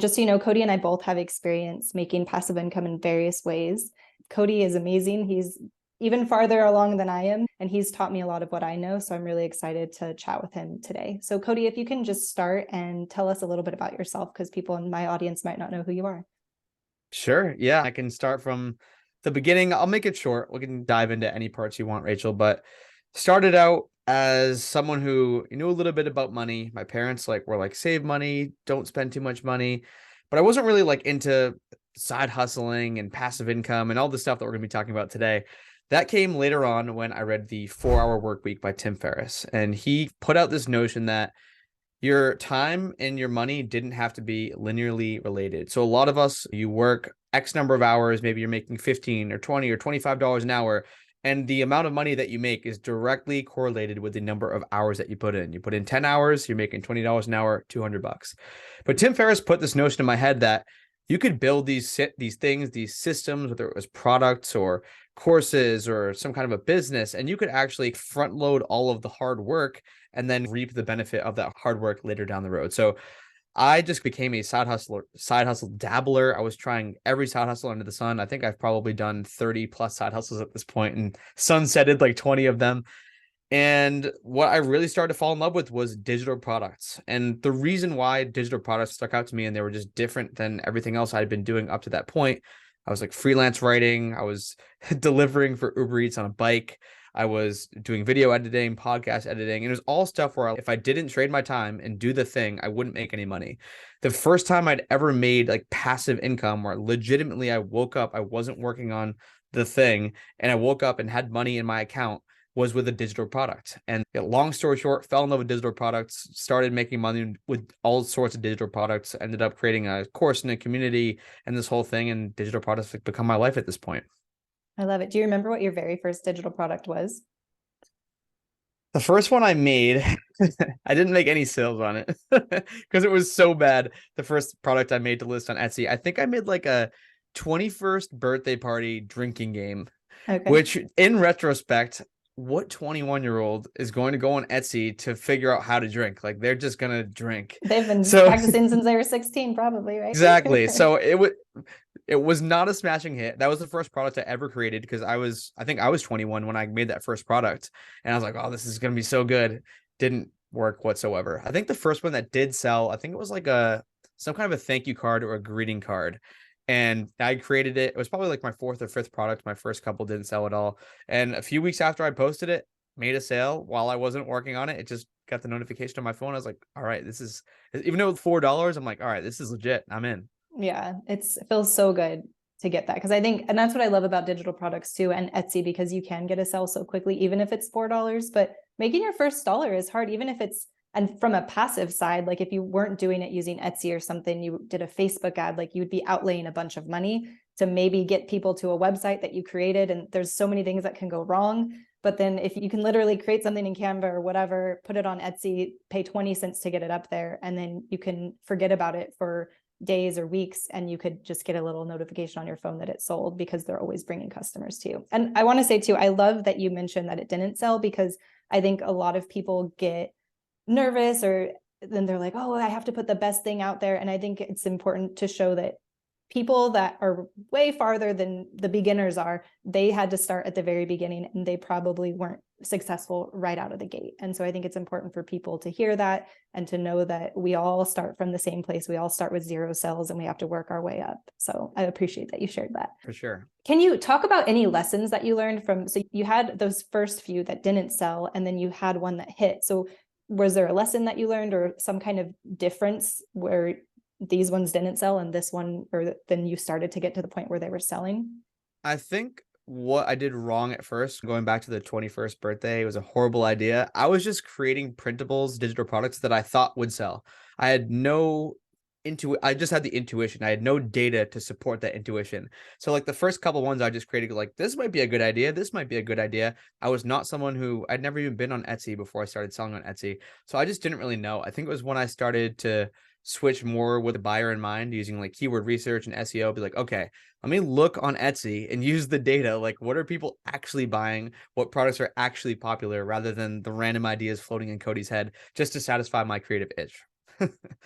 Just so you know, Cody and I both have experience making passive income in various ways. Cody is amazing. He's even farther along than I am, and he's taught me a lot of what I know. So I'm really excited to chat with him today. So Cody, if you can just start and tell us a little bit about yourself, because people in my audience might not know who you are. Sure. Yeah, I can start from the beginning. I'll make it short. We can dive into any parts you want, Rachel, but started out as someone who knew a little bit about money. My parents were like save money, don't spend too much money, but I wasn't really into side hustling and passive income and all the stuff that we're going to be talking about today. That came later on when I read the 4 Hour Work Week by Tim Ferriss, and he put out this notion that your time and your money didn't have to be linearly related. So a lot of us, you work X number of hours, maybe you're making 15 or 20 or $25 an hour, and the amount of money that you make is directly correlated with the number of hours that you put in. You put in 10 hours, you're making $20 an hour, $200. But Tim Ferriss put this notion in my head that you could build these things, these systems, whether it was products or courses or some kind of a business, and you could actually front load all of the hard work and then reap the benefit of that hard work later down the road. So I just became a side hustle dabbler. I was trying every side hustle under the sun. I think I've probably done 30 plus side hustles at this point and sunsetted like 20 of them. And what I really started to fall in love with was digital products. And the reason why digital products stuck out to me and they were just different than everything else I'd been doing up to that point. I was freelance writing. I was delivering for Uber Eats on a bike. I was doing video editing, podcast editing, and it was all stuff where if I didn't trade my time and do the thing, I wouldn't make any money. The first time I'd ever made passive income where legitimately I woke up, I wasn't working on the thing, and I woke up and had money in my account was with a digital product. And long story short, fell in love with digital products, started making money with all sorts of digital products, ended up creating a course in a community and this whole thing, and digital products have become my life at this point. I love it. Do you remember what your very first digital product was? The first one I made, I didn't make any sales on it because it was so bad. The first product I made to list on Etsy, I think I made a 21st birthday party drinking game, Okay. which in retrospect, what 21-year-old is going to go on Etsy to figure out how to drink? They're just going to drink. They've been So practicing since they were 16, probably, right? exactly. So it was not a smashing hit. That was the first product I ever created because I think I was 21 when I made that first product. And I was like, oh, this is going to be so good. Didn't work whatsoever. I think the first one that did sell, I think it was some kind of a thank you card or a greeting card. And I created it. It was probably my fourth or fifth product. My first couple didn't sell at all. And a few weeks after I posted it, made a sale while I wasn't working on it. It just got the notification on my phone. I was like, all right, this is, even though it's $4, I'm like, all right, this is legit. I'm in. Yeah, it feels so good to get that, because I think, and that's what I love about digital products too, and Etsy, because you can get a sell so quickly, even if it's $4. But making your first dollar is hard, even if it's, and from a passive side, if you weren't doing it using Etsy or something, you did a Facebook ad, you would be outlaying a bunch of money to maybe get people to a website that you created. And there's so many things that can go wrong. But then if you can literally create something in Canva or whatever, put it on Etsy, pay 20 cents to get it up there, and then you can forget about it for days or weeks, and you could just get a little notification on your phone that it sold, because they're always bringing customers to you. And I want to say too, I love that you mentioned that it didn't sell, because I think a lot of people get nervous, or then they're like, oh, I have to put the best thing out there. And I think it's important to show that people that are way farther than the beginners are, they had to start at the very beginning, and they probably weren't successful right out of the gate. And so I think it's important for people to hear that and to know that we all start from the same place. We all start with 0 sales, and we have to work our way up. So I appreciate that you shared that. For sure. Can you talk about any lessons that you learned from, so you had those first few that didn't sell, and then you had one that hit. So was there a lesson that you learned, or some kind of difference where these ones didn't sell and this one, or then you started to get to the point where they were selling? I think what I did wrong at first, going back to the 21st birthday, it was a horrible idea. I was just creating printables, digital products that I thought would sell. I just had the intuition. I had no data to support that intuition. So the first couple ones I just created, this might be a good idea. This might be a good idea. I was not someone I'd never even been on Etsy before I started selling on Etsy. So I just didn't really know. I think it was when I started to switch more with a buyer in mind, using keyword research and SEO, be okay, let me look on Etsy and use the data. What are people actually buying? What products are actually popular, rather than the random ideas floating in Cody's head just to satisfy my creative itch.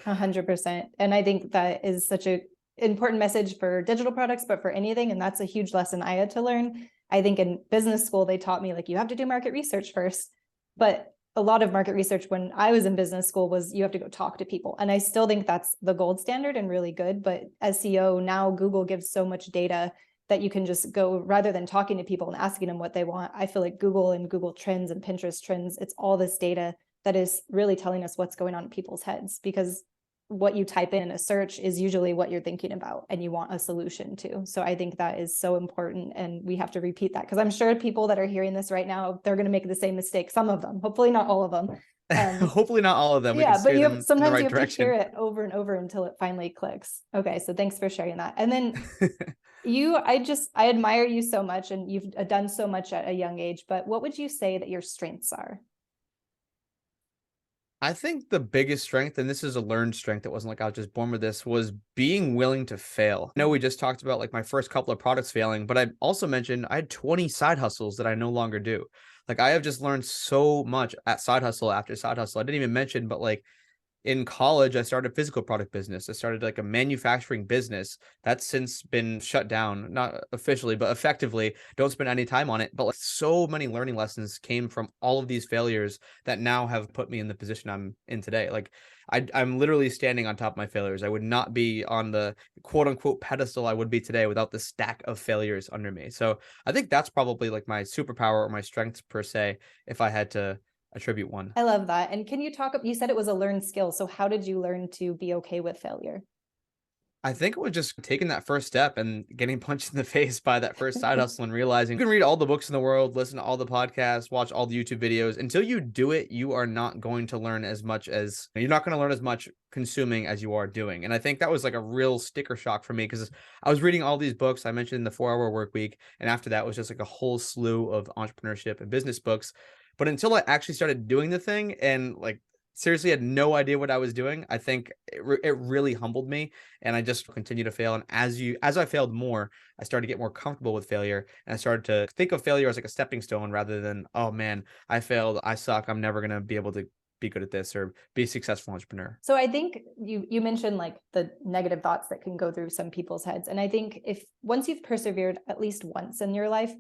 100%. And I think that is such a important message for digital products, but for anything. And that's a huge lesson I had to learn. I think in business school, they taught me like, you have to do market research first. But a lot of market research when I was in business school was you have to go talk to people. And I still think that's the gold standard and really good. But SEO, now Google gives so much data that you can just go, rather than talking to people and asking them what they want. I feel like Google and Google Trends and Pinterest Trends, it's all this data that is really telling us what's going on in people's heads, because what you type in a search is usually what you're thinking about and you want a solution to. So I think that is so important, and we have to repeat that, because I'm sure people that are hearing this right now, they're going to make the same mistake. Some of them, hopefully not all of them. Hopefully not all of them. We can Yeah, but steer you them have, in the sometimes right you have to direction. hear it over and over until it finally clicks. Okay, so thanks for sharing that. And then I admire you so much, and you've done so much at a young age, but what would you say that your strengths are? I think the biggest strength, and this is a learned strength, it wasn't like I was just born with this, was being willing to fail. I know we just talked about like my first couple of products failing, but I also mentioned I had 20 side hustles that I no longer do. Like I have just learned so much at side hustle after side hustle. I didn't even mention, but like in college, I started a physical product business. I started like a manufacturing business that's since been shut down, not officially, but effectively. Don't spend any time on it. But like so many learning lessons came from all of these failures that now have put me in the position I'm in today. Like I'm literally standing on top of my failures. I would not be on the quote unquote pedestal I would be today without the stack of failures under me. So I think that's probably like my superpower or my strength per se, if I had to attribute one. I love that. And can you talk, you said it was a learned skill. So how did you learn to be okay with failure? I think it was just taking that first step and getting punched in the face by that first side hustle and realizing you can read all the books in the world, listen to all the podcasts, watch all the YouTube videos. Until you do it, you are not going to learn as much as you're not going to learn as much consuming as you are doing. And I think that was like a real sticker shock for me, because I was reading all these books. I mentioned the 4 Hour Work Week. And after that was just like a whole slew of entrepreneurship and business books. But until I actually started doing the thing and like seriously had no idea what I was doing, I think it really humbled me, and I just continue to fail. And as I failed more, I started to get more comfortable with failure, and I started to think of failure as like a stepping stone rather than, oh man, I failed, I suck, I'm never gonna be able to be good at this or be a successful entrepreneur. So I think you mentioned like the negative thoughts that can go through some people's heads. And I think if once you've persevered at least once in your life,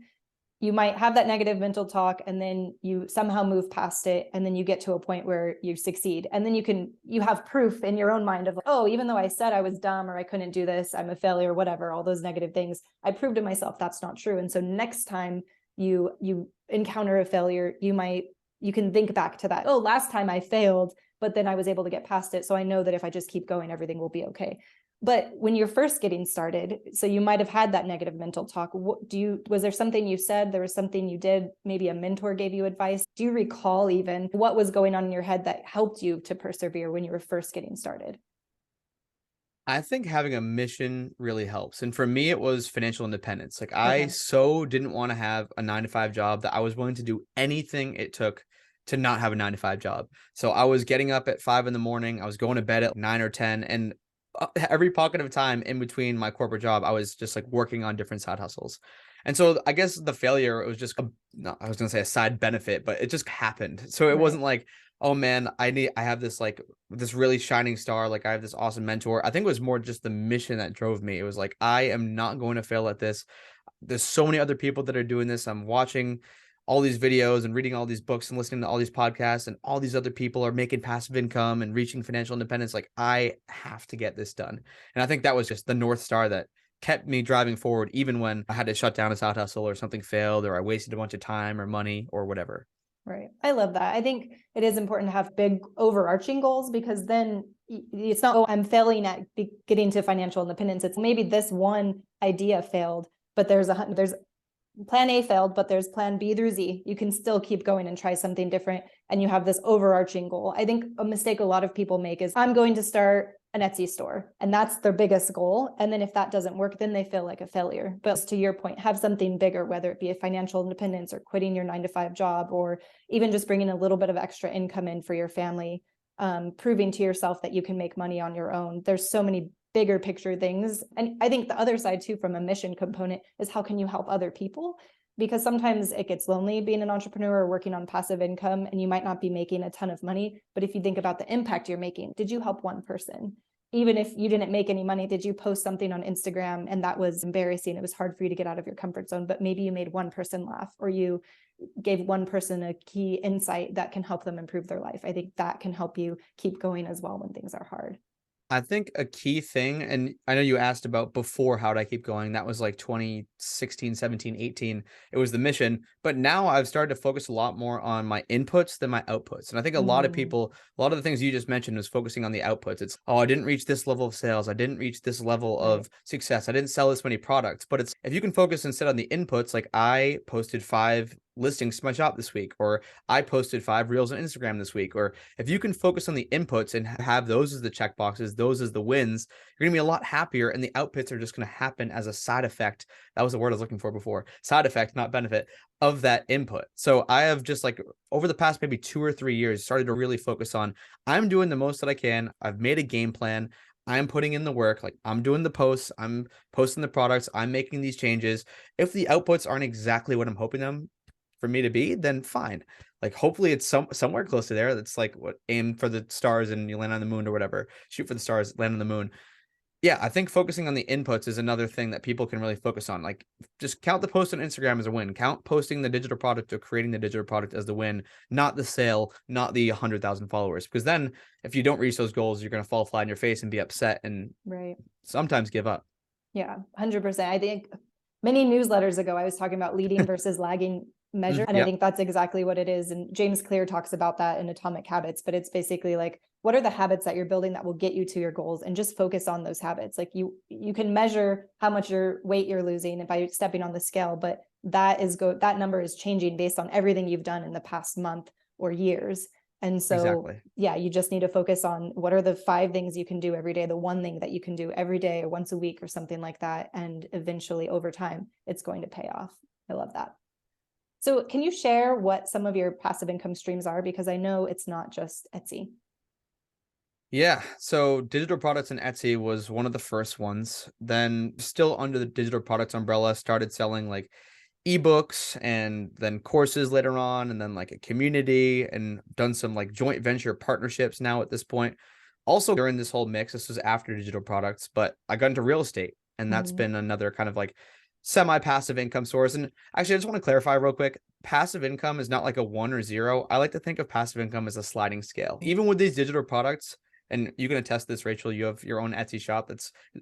you might have that negative mental talk, and then you somehow move past it, and then you get to a point where you succeed, and then you have proof in your own mind of like, oh, even though I said I was dumb or I couldn't do this, I'm a failure, whatever, all those negative things, I proved to myself that's not true. And so next time you encounter a failure, you can think back to that, oh, last time I failed, but then I was able to get past it, so I know that if I just keep going, everything will be okay. But when you're first getting started, so you might have had that negative mental talk. Was there something you said? There was something you did? Maybe a mentor gave you advice. Do you recall even what was going on in your head that helped you to persevere when you were first getting started? I think having a mission really helps. And for me, it was financial independence. Like I Okay. so didn't want to have a 9 to 5 job that I was willing to do anything it took to not have a 9 to 5 job. So I was getting up at 5 in the morning. I was going to bed at 9 or 10. And every pocket of time in between my corporate job, I was just like working on different side hustles. And so I guess the failure, it was just no, I was going to say a side benefit, but it just happened. So it Right. wasn't like, oh man, I have this like this really shining star, like I have this awesome mentor. I think it was more just the mission that drove me. It was like, I am not going to fail at this. There's so many other people that are doing this. I'm watching all these videos and reading all these books and listening to all these podcasts, and all these other people are making passive income and reaching financial independence. Like I have to get this done. And I think that was just the North Star that kept me driving forward, even when I had to shut down a side hustle or something failed or I wasted a bunch of time or money or whatever. Right. I love that. I think it is important to have big overarching goals, because then it's not, oh, I'm failing at getting to financial independence. It's maybe this one idea failed, but there's plan A failed, but there's plan B through Z. You can still keep going and try something different. And you have this overarching goal. I think a mistake a lot of people make is, I'm going to start an Etsy store, and that's their biggest goal. And then if that doesn't work, then they feel like a failure. But to your point, have something bigger, whether it be a financial independence or quitting your 9 to 5 job, or even just bringing a little bit of extra income in for your family, proving to yourself that you can make money on your own. There's so many bigger picture things. And I think the other side too, from a mission component, is how can you help other people? because sometimes it gets lonely being an entrepreneur or working on passive income, and you might not be making a ton of money. But if you think about the impact you're making, did you help one person? Even if you didn't make any money, did you post something on Instagram and that was embarrassing? It was hard for you to get out of your comfort zone, but maybe you made one person laugh, or you gave one person a key insight that can help them improve their life. I think that can help you keep going as well when things are hard. I think a key thing, and I know you asked about before, how did I keep going? That was like 2016, 17, 18. It was the mission. But now I've started to focus a lot more on my inputs than my outputs. And I think a lot of people, a lot of the things you just mentioned was focusing on the outputs. It's, oh, I didn't reach this level of sales. I didn't reach this level of success. I didn't sell this many products. But it's, if you can focus instead on the inputs, like I posted 5 listings to my shop this week, or I posted 5 reels on Instagram this week, or if you can focus on the inputs and have those as the check boxes, those as the wins, you're gonna be a lot happier, and the outputs are just gonna happen as a side effect. That was the word I was looking for before. Side effect, not benefit, of that input. So I have just, like, over the past maybe 2 or 3 years, started to really focus on, I'm doing the most that I can. I've made a game plan. I'm putting in the work. Like, I'm doing the posts, I'm posting the products, I'm making these changes. If the outputs aren't exactly what I'm hoping them for me to be, then fine. Like, hopefully it's somewhere close to there. That's like, what, aim for the stars and you land on the moon, or whatever. Shoot for the stars, land on the moon. Yeah, I think focusing on the inputs is another thing that people can really focus on. Like, just count the post on Instagram as a win. Count posting the digital product or creating the digital product as the win, not the sale, not the 100,000 followers. Because then if you don't reach those goals, you're going to fall flat on your face and be upset and sometimes give up. Yeah, 100%. I think many newsletters ago, I was talking about leading versus lagging measure. And I think that's exactly what it is. And James Clear talks about that in Atomic Habits, but it's basically like, what are the habits that you're building that will get you to your goals, and just focus on those habits. Like, you can measure how much weight you're losing by stepping on the scale, but that number is changing based on everything you've done in the past month or years. And so, yeah, you just need to focus on what are the 5 things you can do every day, the one thing that you can do every day or once a week or something like that. And eventually over time, it's going to pay off. I love that. So can you share what some of your passive income streams are? Because I know it's not just Etsy. Yeah, so digital products and Etsy was one of the first ones. Then, still under the digital products umbrella, started selling like ebooks and then courses later on, and then like a community, and done some like joint venture partnerships now at this point. Also, during this whole mix, this was after digital products, but I got into real estate, and that's been another kind of like semi-passive income source. And actually, I just want to clarify real quick, passive income is not like a 1 or 0. I like to think of passive income as a sliding scale. Even with these digital products, and you can attest this, Rachel, you have your own Etsy shop,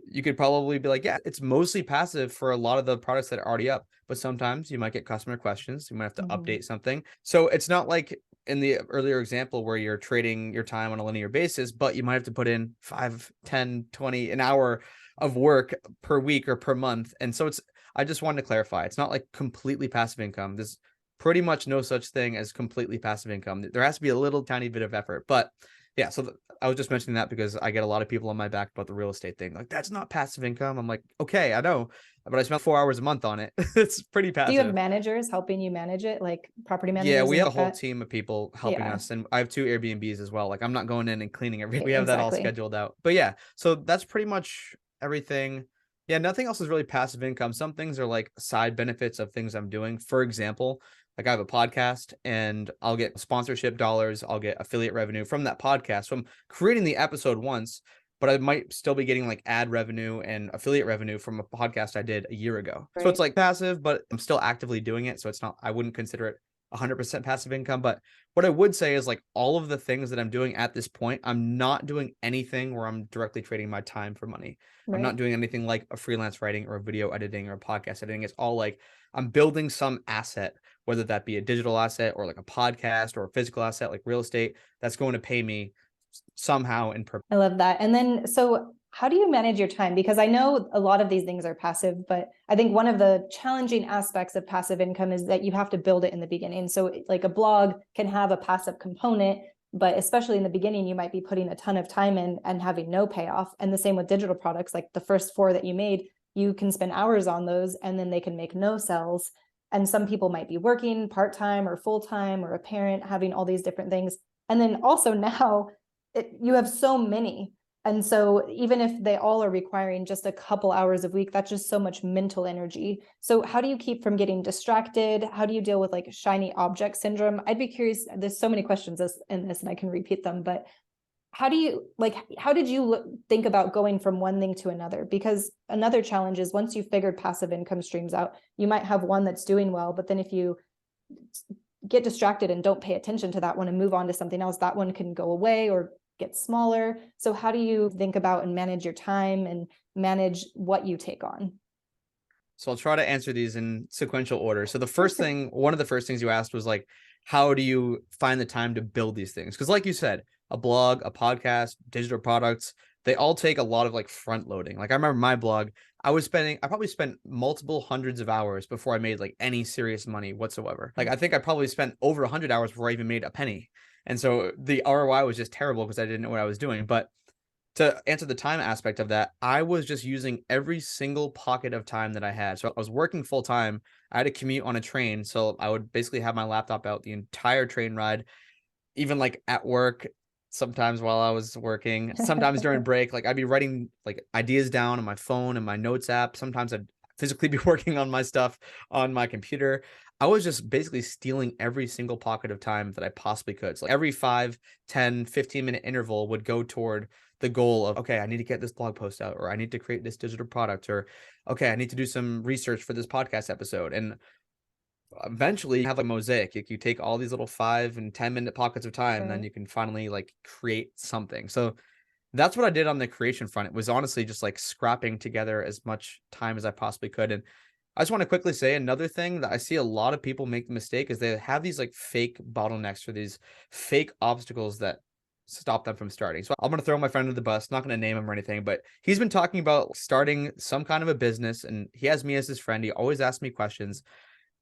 you could probably be like, yeah, it's mostly passive for a lot of the products that are already up, but sometimes you might get customer questions, you might have to update something. So it's not like in the earlier example where you're trading your time on a linear basis, but you might have to put in 5, 10, 20 an hour of work per week or per month. And so I just wanted to clarify, it's not like completely passive income. There's pretty much no such thing as completely passive income. There has to be a little tiny bit of effort. But yeah, so I was just mentioning that because I get a lot of people on my back about the real estate thing. Like, that's not passive income. I'm like, okay, I know, but I spent 4 hours a month on it. It's pretty passive. Do you have managers helping you manage it, like property managers? Yeah, we have a whole team of people helping us, and I have 2 Airbnbs as well. Like, I'm not going in and cleaning everything. We have that all scheduled out. But yeah, so that's pretty much everything. Yeah, nothing else is really passive income. Some things are like side benefits of things I'm doing. For example, like, I have a podcast and I'll get sponsorship dollars. I'll get affiliate revenue from that podcast. So I'm creating the episode once, but I might still be getting like ad revenue and affiliate revenue from a podcast I did a year ago. So it's like passive, but I'm still actively doing it. So it's not, I wouldn't consider it 100% passive income. But what I would say is, like, all of the things that I'm doing at this point, I'm not doing anything where I'm directly trading my time for money. I'm not doing anything like a freelance writing or video editing or podcast editing. It's all like, I'm building some asset, whether that be a digital asset or like a podcast or a physical asset like real estate, that's going to pay me somehow in purpose. I love that. And then, so how do you manage your time? Because I know a lot of these things are passive, but I think one of the challenging aspects of passive income is that you have to build it in the beginning. So like a blog can have a passive component, but especially in the beginning, you might be putting a ton of time in and having no payoff. And the same with digital products, like the first 4 that you made, you can spend hours on those and then they can make no sales. And some people might be working part-time or full-time, or a parent, having all these different things. And then also now you have so many And so even if they all are requiring just a couple hours a week, that's just so much mental energy. So how do you keep from getting distracted? How do you deal with like shiny object syndrome? I'd be curious. There's so many questions in this and I can repeat them, but how did you think about going from one thing to another? Because another challenge is once you've figured passive income streams out, you might have one that's doing well, but then if you get distracted and don't pay attention to that one and move on to something else, that one can go away or get smaller. So how do you think about and manage your time and manage what you take on? So I'll try to answer these in sequential order. So the first thing, one of the first things you asked was like, how do you find the time to build these things? Because like you said, a blog, a podcast, digital products, they all take a lot of like front loading. Like I remember my blog, I probably spent multiple hundreds of hours before I made like any serious money whatsoever. Like I think I probably spent over 100 hours before I even made a penny. And so the ROI was just terrible because I didn't know what I was doing. But to answer the time aspect of that, I was just using every single pocket of time that I had. So I was working full time. I had to commute on a train. So I would basically have my laptop out the entire train ride, even like at work, sometimes while I was working, sometimes during break. Like I'd be writing like ideas down on my phone and my notes app. Sometimes I'd physically be working on my stuff on my computer. I was just basically stealing every single pocket of time that I possibly could. So like every 5, 10, 15-minute interval would go toward the goal of, okay, I need to get this blog post out, or I need to create this digital product, or okay, I need to do some research for this podcast episode. And eventually you have a mosaic. You take all these little 5 and 10-minute pockets of time, and then you can finally like create something. So that's what I did on the creation front. It was honestly just like scrapping together as much time as I possibly could. And I just want to quickly say another thing that I see a lot of people make the mistake is they have these like fake bottlenecks or these fake obstacles that stop them from starting. So I'm going to throw my friend under the bus, not going to name him or anything, but he's been talking about starting some kind of a business and he has me as his friend. He always asks me questions.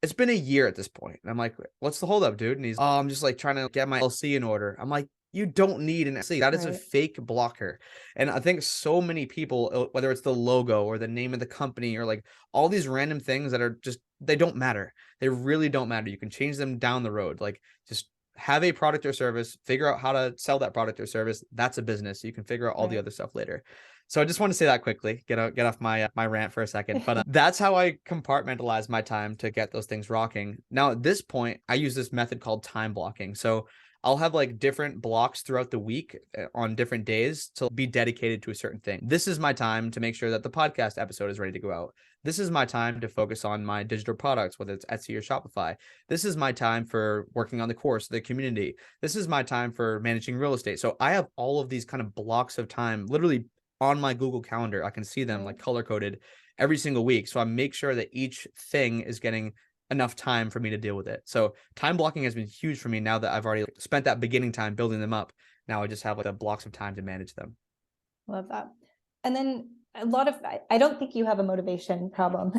It's been a year at this point. And I'm like, what's the holdup, dude? And he's, oh, I'm just like trying to get my LLC in order. I'm like, you don't need an LLC. That is a fake blocker. And I think so many people, whether it's the logo or the name of the company or like all these random things that are just, they don't matter. They really don't matter. You can change them down the road. Like just have a product or service, figure out how to sell that product or service. That's a business. You can figure out all the other stuff later. So I just want to say that quickly, get off my my rant for a second. But that's how I compartmentalize my time to get those things rocking. Now at this point, I use this method called time blocking. So I'll have like different blocks throughout the week on different days to be dedicated to a certain thing. This is my time to make sure that the podcast episode is ready to go out. This is my time to focus on my digital products, whether it's Etsy or Shopify. This is my time for working on the course, the community. This is my time for managing real estate. So I have all of these kind of blocks of time literally on my Google Calendar. I can see them like color coded every single week. So I make sure that each thing is getting enough time for me to deal with it. So time blocking has been huge for me now that I've already spent that beginning time building them up. Now I just have like the blocks of time to manage them. Love that. And then I don't think you have a motivation problem,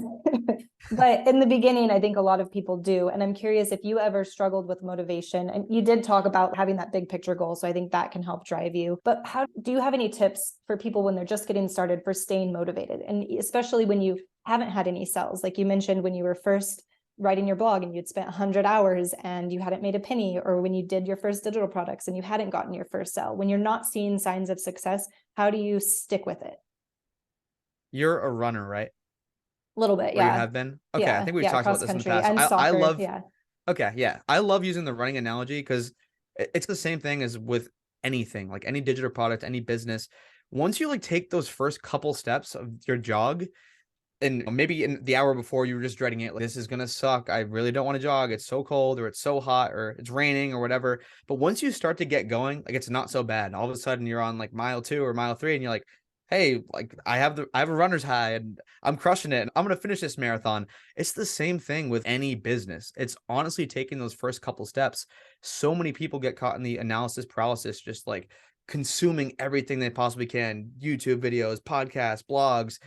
but in the beginning, I think a lot of people do. And I'm curious if you ever struggled with motivation, and you did talk about having that big picture goal. So I think that can help drive you, but do you have any tips for people when they're just getting started for staying motivated? And especially when you haven't had any sales, like you mentioned, when you were first writing your blog and you'd spent 100 hours and you hadn't made a penny, or when you did your first digital products and you hadn't gotten your first sale, when you're not seeing signs of success, how do you stick with it? You're a runner, right? A little bit, Or you yeah. have been? Okay, I think we've talked about this in the past. And I soccer, love, yeah. okay, yeah. I love using the running analogy because it's the same thing as with anything, like any digital product, any business. Once you like take those first couple steps of your jog, and maybe in the hour before you were just dreading it, like, this is gonna suck. I really don't want to jog. It's so cold, or it's so hot, or it's raining, or whatever. But once you start to get going, like it's not so bad. All of a sudden, you're on like mile 2 or mile 3, and you're like, hey, like I have a runner's high, and I'm crushing it, and I'm gonna finish this marathon. It's the same thing with any business. It's honestly taking those first couple steps. So many people get caught in the analysis paralysis, just like consuming everything they possibly can: YouTube videos, podcasts, blogs,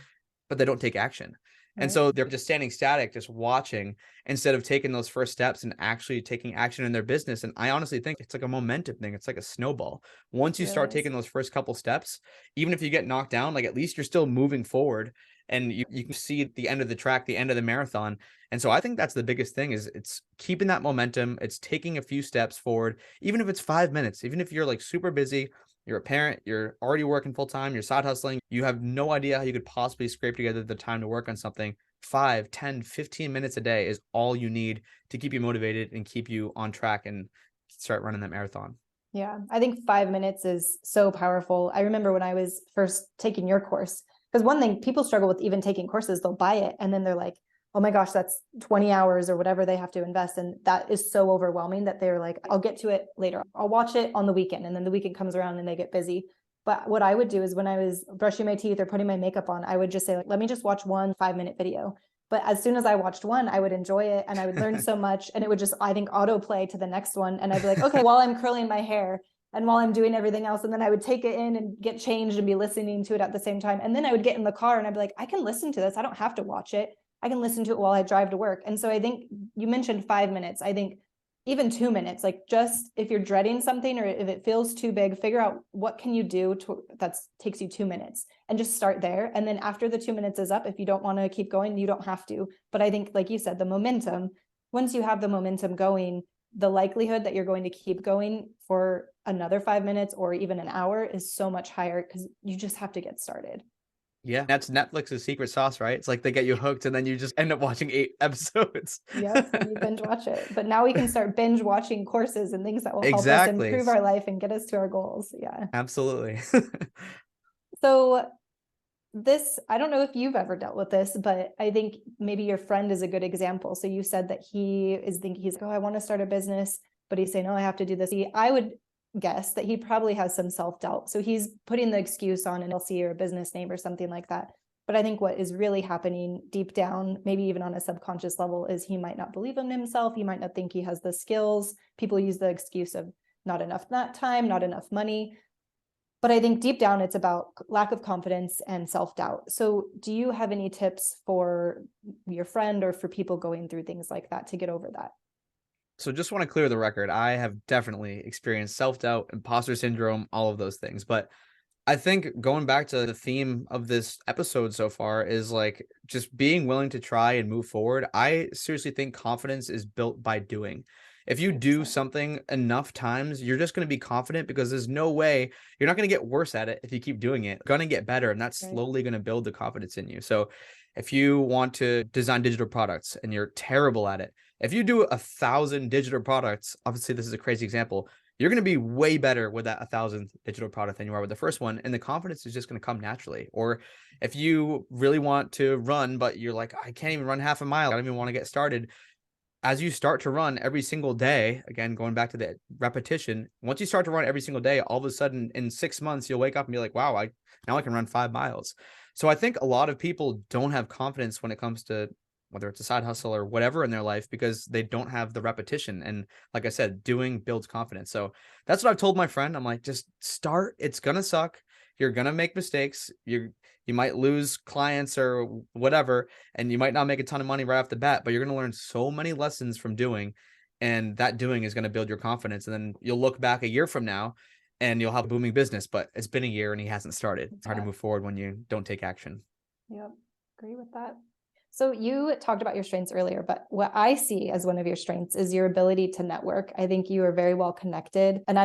but they don't take action. And so they're just standing static, just watching, instead of taking those first steps and actually taking action in their business. And I honestly think it's like a momentum thing. It's like a snowball. Once you start taking those first couple steps, even if you get knocked down, like at least you're still moving forward and you can see the end of the track, the end of the marathon. And so I think that's the biggest thing is it's keeping that momentum. It's taking a few steps forward, even if it's 5 minutes, even if you're like super busy, You're a parent, you're already working full time, you're side hustling. You have no idea how you could possibly scrape together the time to work on something. 5, 10, 15 minutes a day is all you need to keep you motivated and keep you on track and start running that marathon. Yeah, I think 5 minutes is so powerful. I remember when I was first taking your course, because one thing people struggle with even taking courses, they'll buy it and then they're like, oh my gosh, that's 20 hours or whatever they have to invest. And that is so overwhelming that they're like, I'll get to it later. I'll watch it on the weekend. And then the weekend comes around and they get busy. But what I would do is when I was brushing my teeth or putting my makeup on, I would just say, like, let me just watch one 5-minute video. But as soon as I watched one, I would enjoy it and I would learn so much. And it would just, I think, autoplay to the next one. And I'd be like, okay, while I'm curling my hair and while I'm doing everything else. And then I would take it in and get changed and be listening to it at the same time. And then I would get in the car and I'd be like, I can listen to this. I don't have to watch it. I can listen to it while I drive to work. And so I think you mentioned 5 minutes. I think even 2 minutes, like just if you're dreading something or if it feels too big, figure out what can you do that takes you 2 minutes and just start there. And then after the 2 minutes is up, if you don't want to keep going, you don't have to. But I think, like you said, the momentum, once you have the momentum going, the likelihood that you're going to keep going for another 5 minutes or even an hour is so much higher because you just have to get started. Yeah, that's Netflix's secret sauce, right? It's like they get you hooked and then you just end up watching 8 episodes. Yep, and you binge watch it. But now we can start binge watching courses and things that will help us Exactly. improve our life and get us to our goals. Yeah. Absolutely. So this, I don't know if you've ever dealt with this, but I think maybe your friend is a good example. So you said that he's like, oh, I want to start a business, but he's saying, oh, I have to do this. I would guess that he probably has some self-doubt. So he's putting the excuse on an LLC or a business name or something like that. But I think what is really happening deep down, maybe even on a subconscious level, is he might not believe in himself. He might not think he has the skills. People use the excuse of not enough time, not enough money. But I think deep down, it's about lack of confidence and self-doubt. So do you have any tips for your friend or for people going through things like that to get over that? So just want to clear the record. I have definitely experienced self-doubt, imposter syndrome, all of those things. But I think going back to the theme of this episode so far is like just being willing to try and move forward. I seriously think confidence is built by doing. If you do 100%. something enough times, you're just going to be confident because there's no way you're not going to get worse at it if you keep doing it. You're going to get better, and that's Right. slowly going to build the confidence in you. So if you want to design digital products and you're terrible at it, if you do 1,000 digital products, obviously this is a crazy example, you're going to be way better with that 1,000th digital product than you are with the first one. And the confidence is just going to come naturally. Or if you really want to run, but you're like, I can't even run half a mile, I don't even want to get started. As you start to run every single day, again, going back to the repetition, once you start to run every single day, all of a sudden in 6 months, you'll wake up and be like, wow, now I can run 5 miles. So I think a lot of people don't have confidence when it comes to whether it's a side hustle or whatever in their life, because they don't have the repetition. And like I said, doing builds confidence. So that's what I've told my friend. I'm like, just start. It's going to suck. You're going to make mistakes. You might lose clients or whatever, and you might not make a ton of money right off the bat, but you're going to learn so many lessons from doing. And that doing is going to build your confidence. And then you'll look back a year from now and you'll have a booming business, but it's been a year and he hasn't started. It's hard to move forward when you don't take action. Yep. Agree with that. So you talked about your strengths earlier, but what I see as one of your strengths is your ability to network. I think you are very well connected. And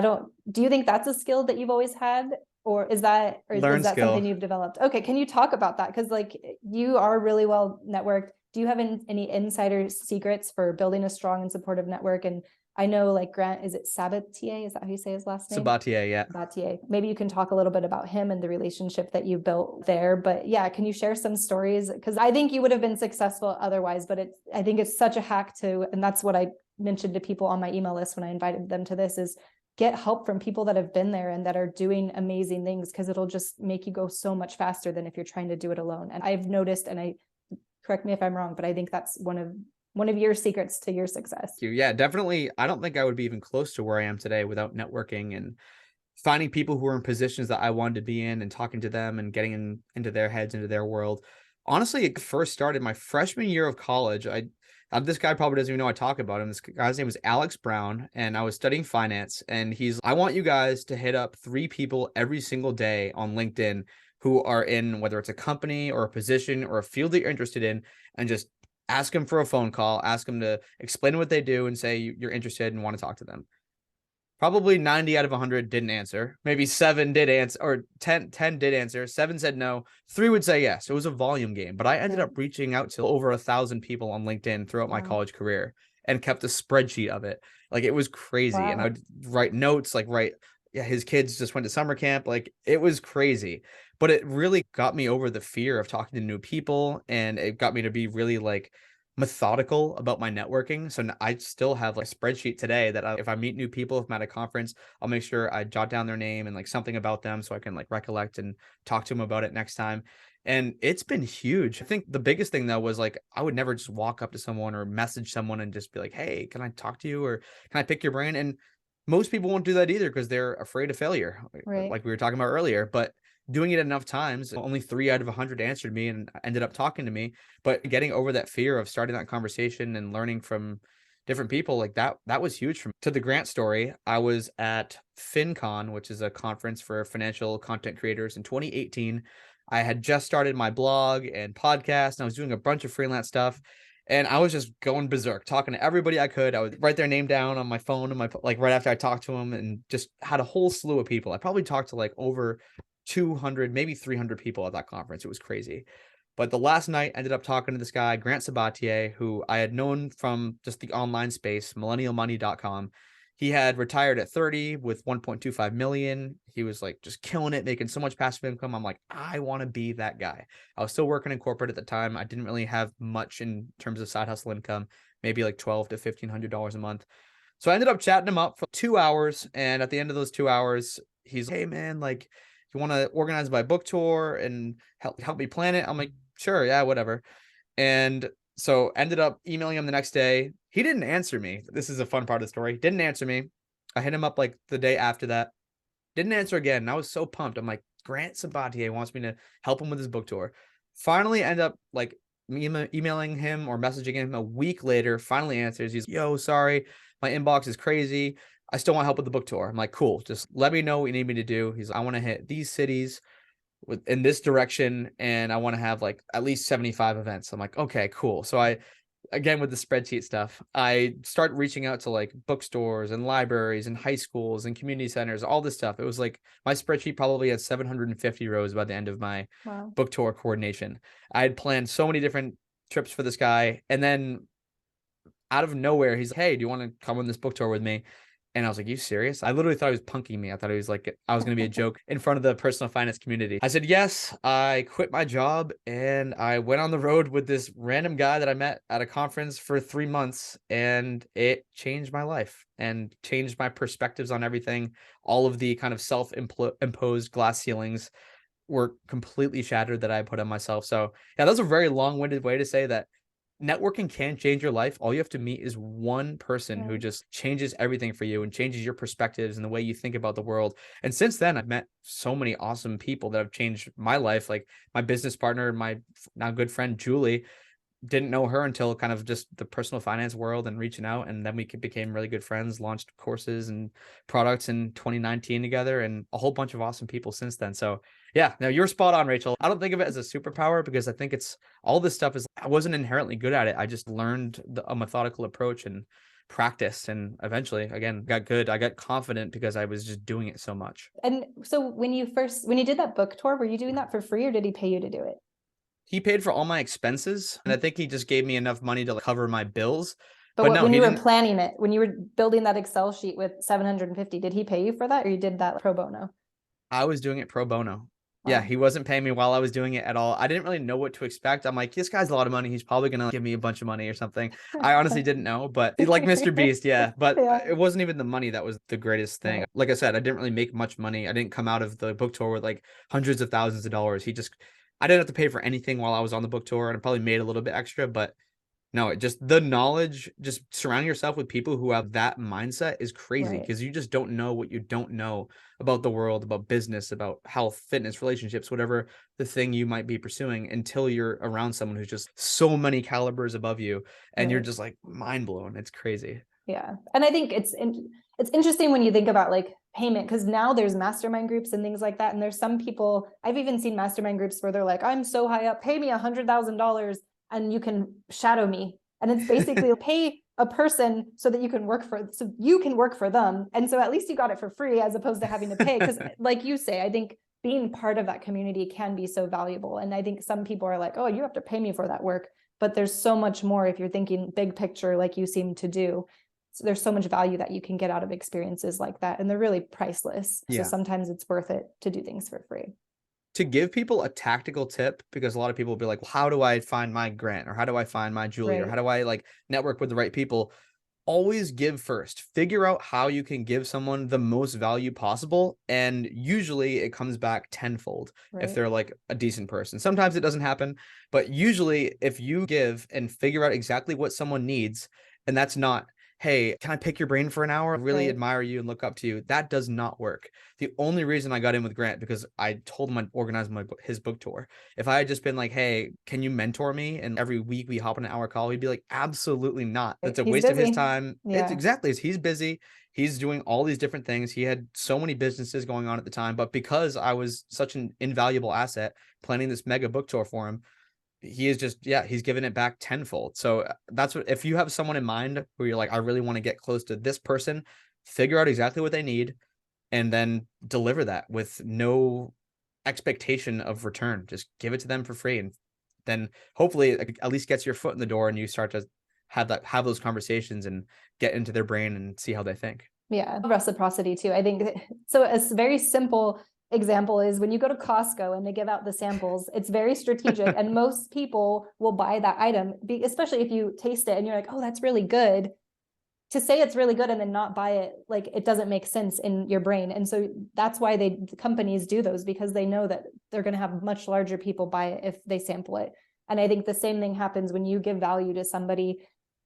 do you think that's a skill that you've always had? Or is that something you've developed? Okay. Can you talk about that? Because like you are really well networked. Do you have any insider secrets for building a strong and supportive network? And I know like Grant, is it Sabatier? Is that how you say his last name? Sabatier, yeah. Sabatier. Maybe you can talk a little bit about him and the relationship that you built there. But yeah, can you share some stories? Because I think you would have been successful otherwise, but I think it's such a hack and that's what I mentioned to people on my email list when I invited them to this, is get help from people that have been there and that are doing amazing things, because it'll just make you go so much faster than if you're trying to do it alone. And I've noticed, and correct me if I'm wrong, but I think that's one of your secrets to your success. Yeah, definitely. I don't think I would be even close to where I am today without networking and finding people who are in positions that I wanted to be in and talking to them and getting into their heads, into their world. Honestly, it first started my freshman year of college. This guy probably doesn't even know I talk about him. This guy's name was Alex Brown, and I was studying finance. And I want you guys to hit up 3 people every single day on LinkedIn who are in, whether it's a company or a position or a field that you're interested in, and just ask them for a phone call, ask them to explain what they do and say you're interested and want to talk to them. Probably 90 out of 100 didn't answer. Maybe 7 did answer, or 10 did answer. 7 said no. 3 would say yes. It was a volume game, but I ended up reaching out to over 1,000 people on LinkedIn throughout my Wow. college career and kept a spreadsheet of it. Like it was crazy. And Wow. I'd write notes, like yeah, his kids just went to summer camp. Like it was crazy, but it really got me over the fear of talking to new people. And it got me to be really like methodical about my networking. So I still have like a spreadsheet today that if I meet new people, if I'm at a conference, I'll make sure I jot down their name and like something about them so I can like recollect and talk to them about it next time. And it's been huge. I think the biggest thing though was like I would never just walk up to someone or message someone and just be like, "Hey, can I talk to you?" or "Can I pick your brain?" And most people won't do that either because they're afraid of failure, Right. like we were talking about earlier. But doing it enough times, only 3 out of 100 answered me and ended up talking to me. But getting over that fear of starting that conversation and learning from different people, like that was huge for me. To the grant story, I was at FinCon, which is a conference for financial content creators in 2018. I had just started my blog and podcast, and I was doing a bunch of freelance stuff. And I was just going berserk, talking to everybody I could. I would write their name down on my phone and my like right after I talked to them, and just had a whole slew of people. I probably talked to like over 200, maybe 300 people at that conference. It was crazy. But the last night ended up talking to this guy, Grant Sabatier, who I had known from just the online space, millennialmoney.com. He had retired at 30 with 1.25 million. He was like just killing it, making so much passive income. I'm like, I want to be that guy. I was still working in corporate at the time. I didn't really have much in terms of side hustle income, maybe like $1,200 to $1,500 a month. So I ended up chatting him up for 2 hours. And at the end of those 2 hours, he's like, "Hey man, like, you want to organize my book tour and help me plan it?" I'm like, "Sure, yeah, whatever." And so ended up emailing him the next day. He didn't answer me. This is a fun part of the story. Didn't answer me. I hit him up like the day after that. Didn't answer again. And I was so pumped. I'm like, Grant Sabatier wants me to help him with his book tour. Finally end up like emailing him or messaging him a week later. Finally answers. He's, "Yo, sorry, my inbox is crazy. I still want help with the book tour." I'm like, "Cool. Just let me know what you need me to do." He's like, "I want to hit these cities in this direction, and I want to have like at least 75 events." I'm like, "Okay, cool." So I, again, with the spreadsheet stuff, I start reaching out to like bookstores and libraries and high schools and community centers, all this stuff. It was like my spreadsheet probably had 750 rows by the end of my Wow. book tour coordination. I had planned so many different trips for this guy. And then out of nowhere, he's like, "Hey, do you want to come on this book tour with me?" And I was like, "You serious?" I literally thought he was punking me. I thought he was like, I was going to be a joke in front of the personal finance community. I said, yes. I quit my job and I went on the road with this random guy that I met at a conference for 3 months. And it changed my life and changed my perspectives on everything. All of the kind of self-imposed glass ceilings were completely shattered that I put on myself. So yeah, that was a very long-winded way to say that networking can change your life. All you have to meet is one person who Right. just changes everything for you and changes your perspectives and the way you think about the world. And since then, I've met so many awesome people that have changed my life. Like my business partner, my now good friend, Julie, didn't know her until kind of just the personal finance world and reaching out. And then we became really good friends, launched courses and products in 2019 together, and a whole bunch of awesome people since then. So yeah, now you're spot on, Rachel. I don't think of it as a superpower because I think it's all this stuff I wasn't inherently good at it. I just learned a methodical approach and practiced. And eventually, again, got good. I got confident because I was just doing it so much. And so when you did that book tour, were you doing that for free or did he pay you to do it? He paid for all my expenses, and I think he just gave me enough money to cover my bills. But No, when he you were didn't. planning it, when you were building that Excel sheet with 750, did he pay you for that or you did that pro bono? I was doing it pro bono. Yeah, Wow. he wasn't paying me while I was doing it at all. I didn't really know what to expect. I'm like, this guy's a lot of money. He's probably going to give me a bunch of money or something. I honestly didn't know, but like Mr. Beast, yeah. But Yeah. it wasn't even the money that was the greatest thing. Right. Like I said, I didn't really make much money. I didn't come out of the book tour with like hundreds of thousands of dollars. I didn't have to pay for anything while I was on the book tour, and I probably made a little bit extra, but no, it just the knowledge, just surrounding yourself with people who have that mindset is crazy Right. because you just don't know what you don't know about the world, about business, about health, fitness, relationships, whatever the thing you might be pursuing until you're around someone who's just so many calibers above you and you're Right. just like mind blown. It's crazy. Yeah. And I think it's interesting when you think about like payment, because now there's mastermind groups and things like that. And there's some people, I've even seen mastermind groups where they're like, "I'm so high up, pay me $100,000 and you can shadow me." And it's basically pay a person so that you can work for them. And so at least you got it for free as opposed to having to pay. Because like you say, I think being part of that community can be so valuable. And I think some people are like, oh, you have to pay me for that work. But there's so much more if you're thinking big picture, like you seem to do. So there's so much value that you can get out of experiences like that. And they're really priceless. Yeah. So sometimes it's worth it to do things for free. To give people a tactical tip, because a lot of people will be like, well, how do I find my Grant, or how do I find my Julie, or how do I like network with the right people? Always give first. Figure out how you can give someone the most value possible. And usually it comes back tenfold if they're like a decent person. Sometimes it doesn't happen, but usually if you give and figure out exactly what someone needs, and that's not, hey, can I pick your brain for an hour? I really admire you and look up to you. That does not work. The only reason I got in with Grant because I told him I'd organize his book tour. If I had just been like, hey, can you mentor me? And every week we hop on an hour call, he'd be like, absolutely not. That's a waste of his time. It's exactly. He's busy. He's doing all these different things. He had so many businesses going on at the time, but because I was such an invaluable asset planning this mega book tour for him, he is just, he's given it back tenfold. So that's what, if you have someone in mind where you're like, I really want to get close to this person, figure out exactly what they need and then deliver that with no expectation of return. Just give it to them for free. And then hopefully it at least gets your foot in the door and you start to have those conversations and get into their brain and see how they think. Yeah. Reciprocity too. I think so. A very simple example is when you go to Costco and they give out the samples, it's very strategic and most people will buy that item, especially if you taste it and you're like, oh, that's really good. To say it's really good and then not buy it, like it doesn't make sense in your brain. And so that's why companies do those, because they know that they're going to have much larger people buy it if they sample it. And I think the same thing happens when you give value to somebody.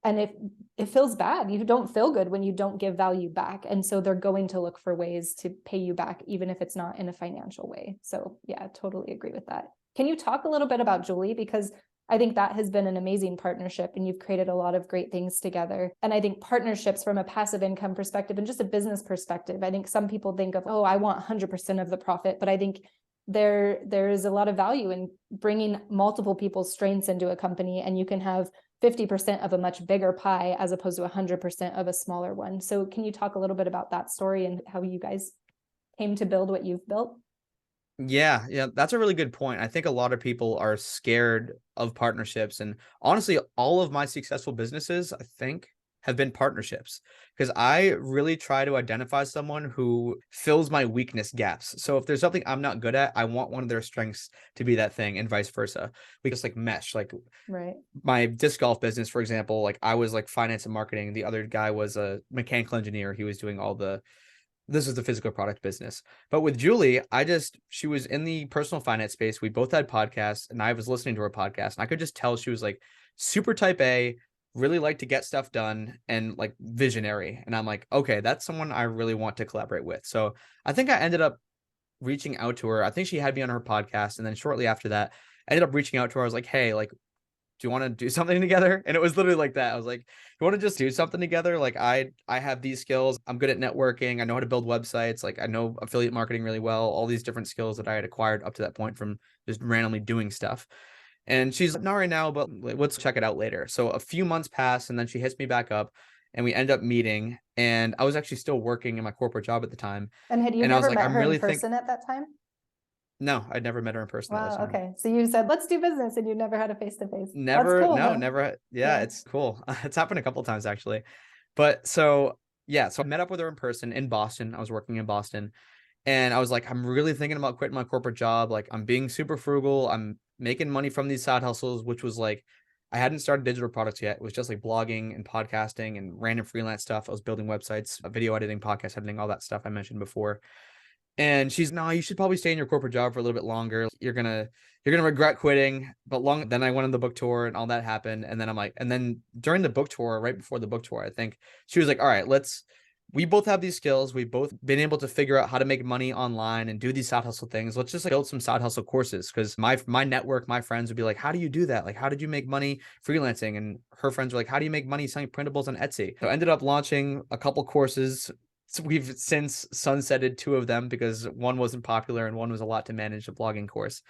And if it feels bad, you don't feel good when you don't give value back. And so they're going to look for ways to pay you back, even if it's not in a financial way. So yeah, totally agree with that. Can you talk a little bit about Julie? Because I think that has been an amazing partnership and you've created a lot of great things together. And I think partnerships from a passive income perspective and just a business perspective, I think some people think of, oh, I want 100% of the profit, but I think there is a lot of value in bringing multiple people's strengths into a company, and you can have 50% of a much bigger pie as opposed to 100% of a smaller one. So can you talk a little bit about that story and how you guys came to build what you've built? Yeah, that's a really good point. I think a lot of people are scared of partnerships. And honestly, all of my successful businesses, I think, have been partnerships because I really try to identify someone who fills my weakness gaps. So if there's something I'm not good at, I want one of their strengths to be that thing and vice versa. We just like mesh, like my disc golf business, for example, like I was like finance and marketing. The other guy was a mechanical engineer. He was doing this is the physical product business. But with Julie, she was in the personal finance space. We both had podcasts and I was listening to her podcast and I could just tell she was like super type A, really like to get stuff done and like visionary. And I'm like, okay, that's someone I really want to collaborate with. So I think I ended up reaching out to her. I think she had me on her podcast. And then shortly after that, I ended up reaching out to her. I was like, hey, like, do you want to do something together? And it was literally like that. I was like, you want to just do something together? Like I have these skills. I'm good at networking. I know how to build websites. Like I know affiliate marketing really well, all these different skills that I had acquired up to that point from just randomly doing stuff. And she's like, not right now, but let's check it out later. So a few months pass and then she hits me back up and we end up meeting. And I was actually still working in my corporate job at the time. And had you never met her in person at that time? No, I'd never met her in person. Wow. Okay. So you said, let's do business and you never had a face-to-face. Never. That's cool, no, huh? never. Yeah, it's cool. It's happened a couple of times actually. But so I met up with her in person in Boston. I was working in Boston and I was like, I'm really thinking about quitting my corporate job. Like I'm being super frugal. I'm making money from these side hustles, which was like, I hadn't started digital products yet. It was just like blogging and podcasting and random freelance stuff. I was building websites, video editing, podcast editing, all that stuff I mentioned before. And she's, no, you should probably stay in your corporate job for a little bit longer. You're gonna regret quitting. But then I went on the book tour and all that happened. And then I'm like, and then during the book tour, right before the book tour, I think she was like, all right, we both have these skills. We've both been able to figure out how to make money online and do these side hustle things. Let's just like build some side hustle courses. Cause my network, my friends would be like, how do you do that? Like, how did you make money freelancing? And her friends were like, how do you make money selling printables on Etsy? So I ended up launching a couple courses. So we've since sunsetted two of them because one wasn't popular and one was a lot to manage, a blogging course.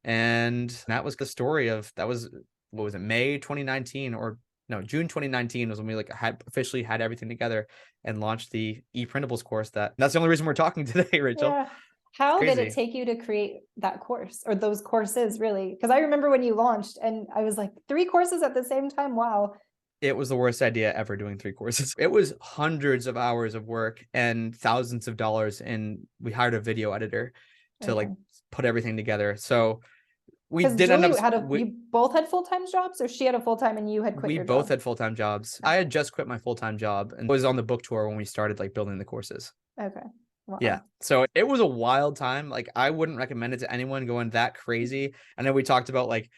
And that was the story of, that was, what was it, May 2019 or no, June 2019 was when we like had officially had everything together and launched the e-printables course. That's the only reason we're talking today, Rachel. Yeah. How did it Crazy. take you to create that course or those courses really? Because I remember when you launched and I was like, 3 courses at the same time. Wow. It was the worst idea ever doing 3 courses. It was hundreds of hours of work and thousands of dollars. And we hired a video editor to like Okay. put everything together. So we Because did end up, Julie you both had full-time jobs, or she had a full-time and you had quit we your both job? had full-time jobs. I had just quit my full-time job and was on the book tour when we started like building the courses. Okay. Yeah. Wow. So it was a wild time. Like I wouldn't recommend it to anyone going that crazy. And then we talked about like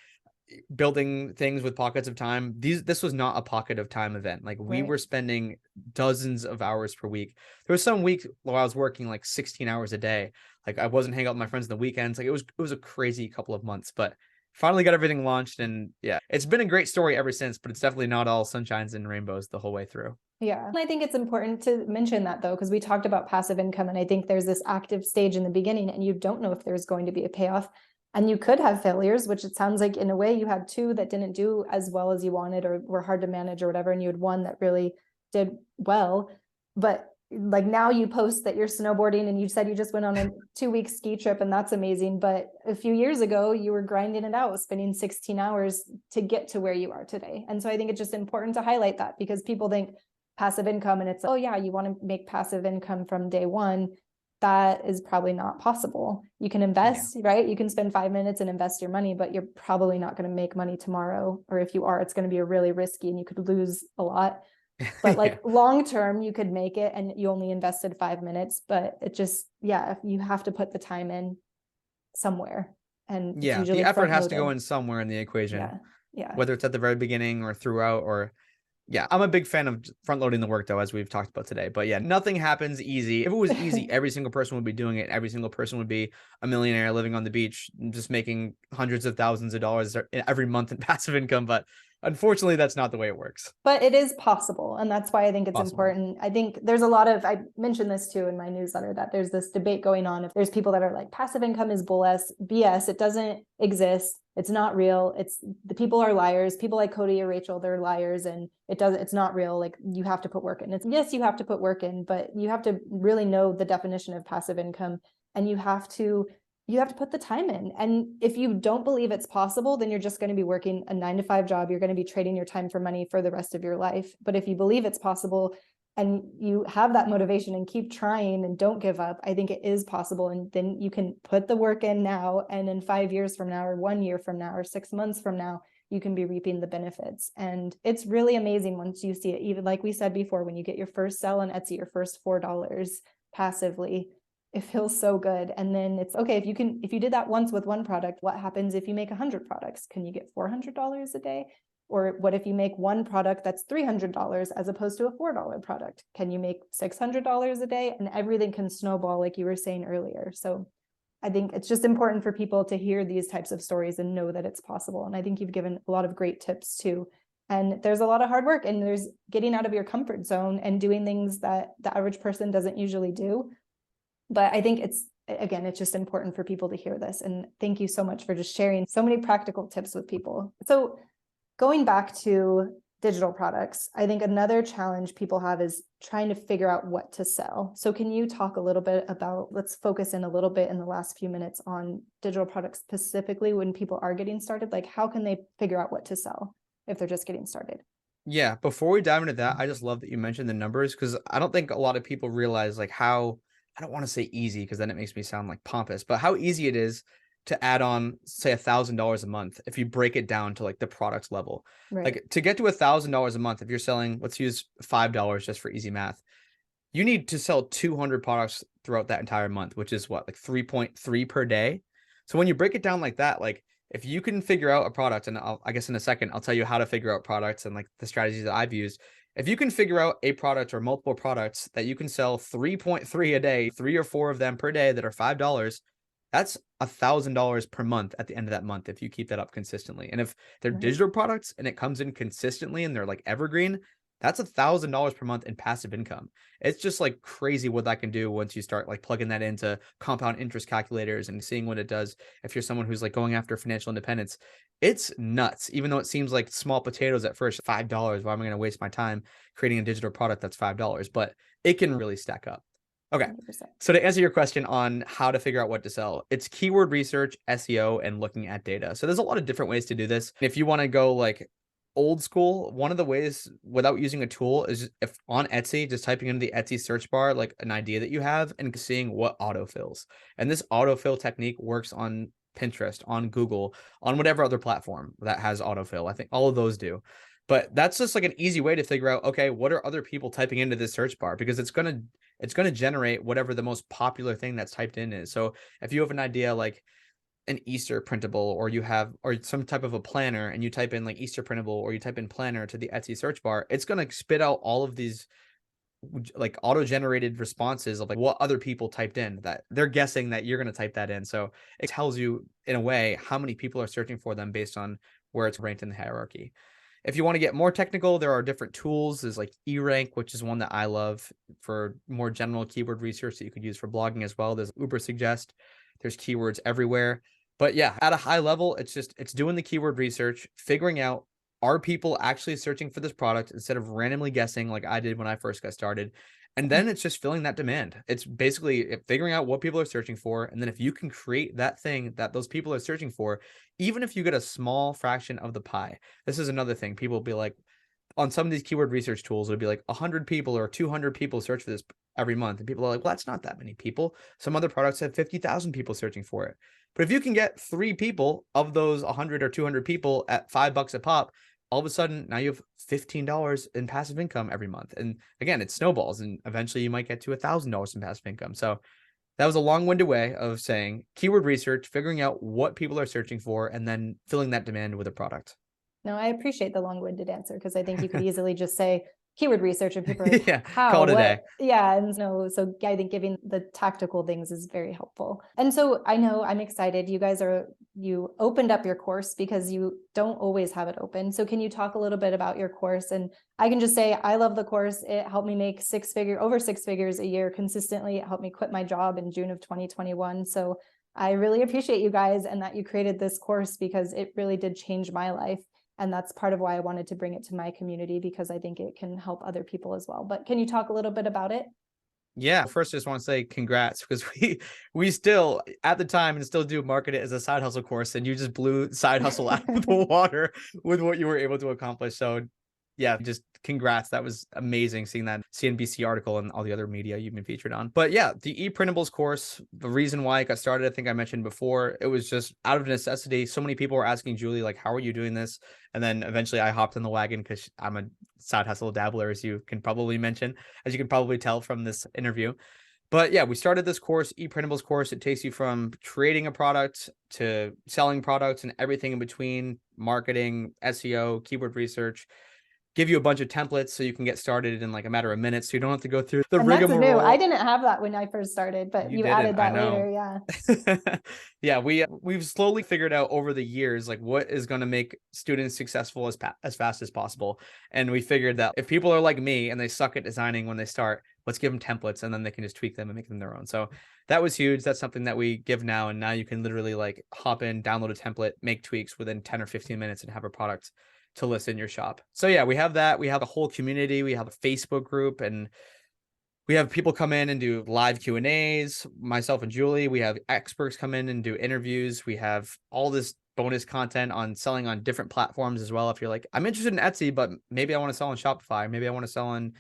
building things with pockets of time. This was not a pocket of time event. Like we Right. were spending dozens of hours per week. There was some weeks where I was working like 16 hours a day. Like I wasn't hanging out with my friends on the weekends. Like it was a crazy couple of months, but finally got everything launched. And yeah, it's been a great story ever since, but it's definitely not all sunshines and rainbows the whole way through. Yeah. And I think it's important to mention that though, because we talked about passive income, and I think there's this active stage in the beginning and you don't know if there's going to be a payoff, and you could have failures, which it sounds like in a way you had 2 that didn't do as well as you wanted or were hard to manage or whatever, and you had 1 that really did well. But like now you post that you're snowboarding and you said you just went on a 2-week ski trip, and that's amazing. But a few years ago you were grinding it out, spending 16 hours to get to where you are today. And so I think it's just important to highlight that, because people think passive income and it's, oh yeah, you want to make passive income from day one. That is probably not possible. You can invest, right? You can spend 5 minutes and invest your money, but you're probably not going to make money tomorrow. Or if you are, it's going to be really risky and you could lose a lot. But like long term, you could make it and you only invested 5 minutes. But it just, yeah, you have to put the time in somewhere. And it's Yeah, usually the effort has to front-loaded. go in somewhere in the equation. Yeah. Yeah. Whether it's at the very beginning or throughout, or yeah, I'm a big fan of front loading the work though, as we've talked about today. But yeah, nothing happens easy. If it was easy, every single person would be doing it. Every single person would be a millionaire living on the beach, just making hundreds of thousands of dollars every month in passive income. But unfortunately, that's not the way it works. But it is possible. And that's why I think it's Possible. important. I think there's a lot of, I mentioned this too in my newsletter, that there's this debate going on. If there's people that are like, passive income is BS, it doesn't exist. It's not real. The people are liars. People like Cody or Rachel, they're liars, and it's not real. Like you have to put work in. Yes, you have to put work in, but you have to really know the definition of passive income, and you have to put the time in. And if you don't believe it's possible, then you're just going to be working a 9-to-5 job. You're going to be trading your time for money for the rest of your life. But if you believe it's possible and you have that motivation and keep trying and don't give up, I think it is possible. And then you can put the work in now, and in 5 years from now, or 1 year from now, or 6 months from now, you can be reaping the benefits. And it's really amazing once you see it. Even like we said before, when you get your first sell on Etsy, your first $4 passively, it feels so good. And then it's okay, if you did that once with one product, what happens if you make 100 products? Can you get $400 a day? Or what if you make one product that's $300 as opposed to a $4 product? Can you make $600 a day? And everything can snowball, like you were saying earlier. So I think it's just important for people to hear these types of stories and know that it's possible. And I think you've given a lot of great tips too. And there's a lot of hard work, and there's getting out of your comfort zone and doing things that the average person doesn't usually do. But I think it's just important for people to hear this. And thank you so much for just sharing so many practical tips with people. So going back to digital products, I think another challenge people have is trying to figure out what to sell. So can you talk a little bit about, let's focus in a little bit in the last few minutes on digital products specifically when people are getting started, like how can they figure out what to sell if they're just getting started? Yeah, before we dive into that, I just love that you mentioned the numbers, because I don't think a lot of people realize like how, I don't want to say easy because then it makes me sound like pompous, but how easy it is to add on, say, $1,000 a month if you break it down to like the product level. Right. Like to get to $1,000 a month, if you're selling, let's use $5 just for easy math, you need to sell 200 products throughout that entire month, which is what, like 3.3 per day. So when you break it down like that, like if you can figure out a product, and I guess in a second, I'll tell you how to figure out products and like the strategies that I've used. If you can figure out a product or multiple products that you can sell 3.3 a day, 3 or 4 of them per day that are $5, that's $1,000 per month at the end of that month if you keep that up consistently. And if they're Right. digital products and it comes in consistently and they're like evergreen, That's $1,000 per month in passive income. It's just like crazy what that can do once you start like plugging that into compound interest calculators and seeing what it does. If you're someone who's like going after financial independence, it's nuts. Even though it seems like small potatoes at first, $5, why am I going to waste my time creating a digital product that's $5? But it can really stack up. Okay. 100%. So to answer your question on how to figure out what to sell, it's keyword research, SEO, and looking at data. So there's a lot of different ways to do this. If you want to go like old school, one of the ways without using a tool is if on Etsy, just typing into the Etsy search bar like an idea that you have and seeing what autofills. And this autofill technique works on Pinterest, on Google, on whatever other platform that has autofill. I think all of those do. But that's just like an easy way to figure out, okay, what are other people typing into this search bar? Because it's gonna generate whatever the most popular thing that's typed in is. So if you have an idea like an Easter printable, or you have, or some type of a planner, and you type in like Easter printable, or you type in planner to the Etsy search bar, it's going to spit out all of these like auto-generated responses of like what other people typed in that they're guessing that you're going to type that in. So it tells you in a way how many people are searching for them based on where it's ranked in the hierarchy. If you want to get more technical, there are different tools. There's like eRank, which is one that I love for more general keyword research that you could use for blogging as well. There's Ubersuggest. There's keywords everywhere. But yeah, at a high level, it's doing the keyword research, figuring out, are people actually searching for this product instead of randomly guessing like I did when I first got started. And then it's just filling that demand. It's basically figuring out what people are searching for. And then if you can create that thing that those people are searching for, even if you get a small fraction of the pie, this is another thing. People will be like, on some of these keyword research tools, it'll be like 100 people or 200 people search for this every month. And people are like, well, that's not that many people. Some other products have 50,000 people searching for it. But if you can get 3 people of those 100 or 200 people at $5 a pop, all of a sudden now you have $15 in passive income every month. And again, it snowballs, and eventually you might get to $1,000 in passive income. So that was a long-winded way of saying keyword research, figuring out what people are searching for, and then filling that demand with a product. No, I appreciate the long-winded answer, because I think you could easily just say keyword research and people are like, Yeah, how, call it a what? day. Yeah. And so I think giving the tactical things is very helpful. And so I know I'm excited. You opened up your course because you don't always have it open. So can you talk a little bit about your course? And I can just say, I love the course. It helped me make over 6 figures a year consistently. It helped me quit my job in June of 2021. So I really appreciate you guys and that you created this course, because it really did change my life. And that's part of why I wanted to bring it to my community, because I think it can help other people as well. But can you talk a little bit about it? Yeah, first I just want to say congrats, because we still at the time and still do market it as a side hustle course, and you just blew side hustle out of the water with what you were able to accomplish. So yeah, just congrats. That was amazing seeing that CNBC article and all the other media you've been featured on. But yeah, the ePrintables course, the reason why it got started, I think I mentioned before, it was just out of necessity. So many people were asking Julie, like, how are you doing this? And then eventually I hopped in the wagon because I'm a side hustle dabbler, as you can probably tell from this interview. But yeah, we started this course, ePrintables course. It takes you from creating a product to selling products and everything in between, marketing, SEO, keyword research. Give you a bunch of templates so you can get started in like a matter of minutes, so you don't have to go through the rigmarole. That's new. I didn't have that when I first started, but you added that later. Yeah. Yeah, we've slowly figured out over the years like what is going to make students successful as fast as possible. And we figured that if people are like me and they suck at designing when they start, let's give them templates and then they can just tweak them and make them their own. So that was huge. That's something that we give now, and now you can literally like hop in, download a template, make tweaks within 10 or 15 minutes and have a product to list in your shop. So yeah, we have that. We have a whole community. We have a Facebook group, and we have people come in and do live Q&As, myself and Julie. We have experts come in and do interviews. We have all this bonus content on selling on different platforms as well. If you're like, I'm interested in Etsy, but maybe I want to sell on Shopify. Maybe I want to sell on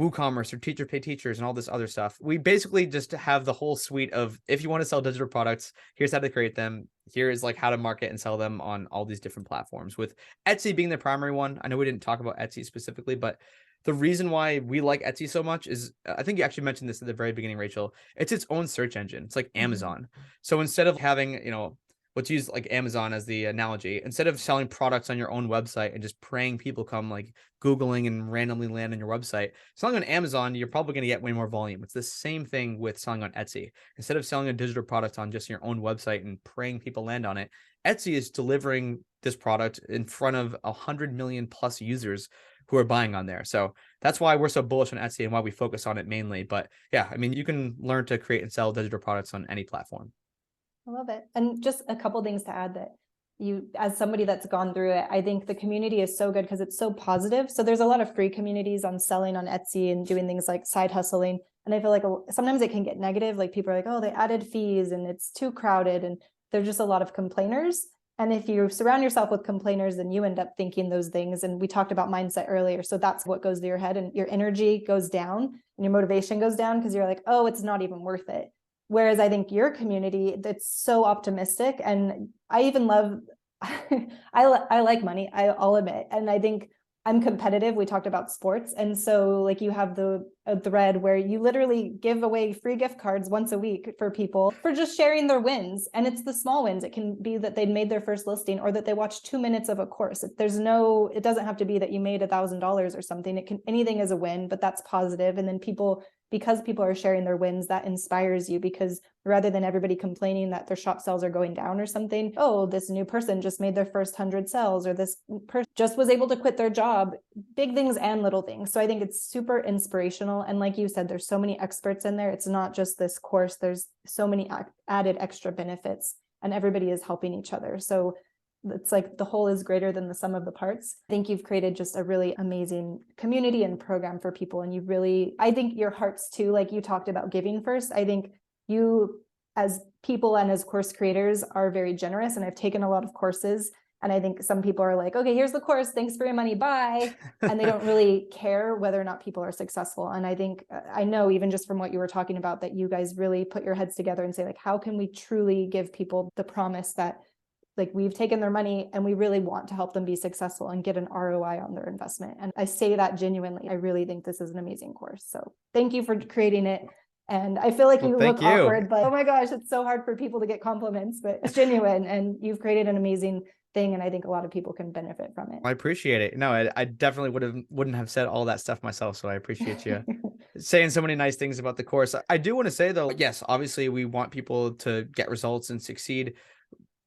WooCommerce or Teacher Pay Teachers and all this other stuff. We basically just have the whole suite of, if you want to sell digital products, here's how to create them. Here's like how to market and sell them on all these different platforms, with Etsy being the primary one. I know we didn't talk about Etsy specifically, but the reason why we like Etsy so much is, I think you actually mentioned this at the very beginning, Rachel, it's its own search engine. It's like Amazon. So instead of having, let's use like Amazon as the analogy. Instead of selling products on your own website and just praying people come like Googling and randomly land on your website, selling on Amazon, you're probably going to get way more volume. It's the same thing with selling on Etsy. Instead of selling a digital product on just your own website and praying people land on it, Etsy is delivering this product in front of 100 million plus users who are buying on there. So that's why we're so bullish on Etsy and why we focus on it mainly. But yeah, I mean, you can learn to create and sell digital products on any platform. I love it. And just a couple things to add that you, as somebody that's gone through it, I think the community is so good because it's so positive. So there's a lot of free communities on selling on Etsy and doing things like side hustling. And I feel like sometimes it can get negative. Like people are like, oh, they added fees and it's too crowded. And there's just a lot of complainers. And if you surround yourself with complainers, then you end up thinking those things. And we talked about mindset earlier. So that's what goes to your head, and your energy goes down and your motivation goes down because you're like, oh, it's not even worth it. Whereas I think your community, that's so optimistic. And I even love, I like money, I'll admit. And I think I'm competitive. We talked about sports. And so like you have a thread where you literally give away free gift cards once a week for people for just sharing their wins. And it's the small wins. It can be that they made their first listing or that they watched 2 minutes of a course. It doesn't have to be that you made $1,000 or something. Anything is a win, but that's positive. And then because people are sharing their wins, that inspires you, because rather than everybody complaining that their shop sales are going down or something, oh, this new person just made their first 100 sales, or this person just was able to quit their job, big things and little things. So I think it's super inspirational. And like you said, there's so many experts in there. It's not just this course. There's so many added extra benefits, and everybody is helping each other. So it's like the whole is greater than the sum of the parts. I think you've created just a really amazing community and program for people. And I think your hearts too, like you talked about giving first. I think you as people and as course creators are very generous. And I've taken a lot of courses, and I think some people are like, okay, here's the course, thanks for your money, bye. And they don't really care whether or not people are successful. And I think, I know even just from what you were talking about, that you guys really put your heads together and say, like, how can we truly give people the promise that, like, we've taken their money and we really want to help them be successful and get an ROI on their investment. And I say that genuinely. I really think this is an amazing course. So thank you for creating it. And I feel like you look awkward, but oh my gosh, it's so hard for people to get compliments, but it's genuine, and you've created an amazing thing. And I think a lot of people can benefit from it. I appreciate it. No, I definitely wouldn't have said all that stuff myself. So I appreciate you saying so many nice things about the course. I do want to say though, yes, obviously we want people to get results and succeed.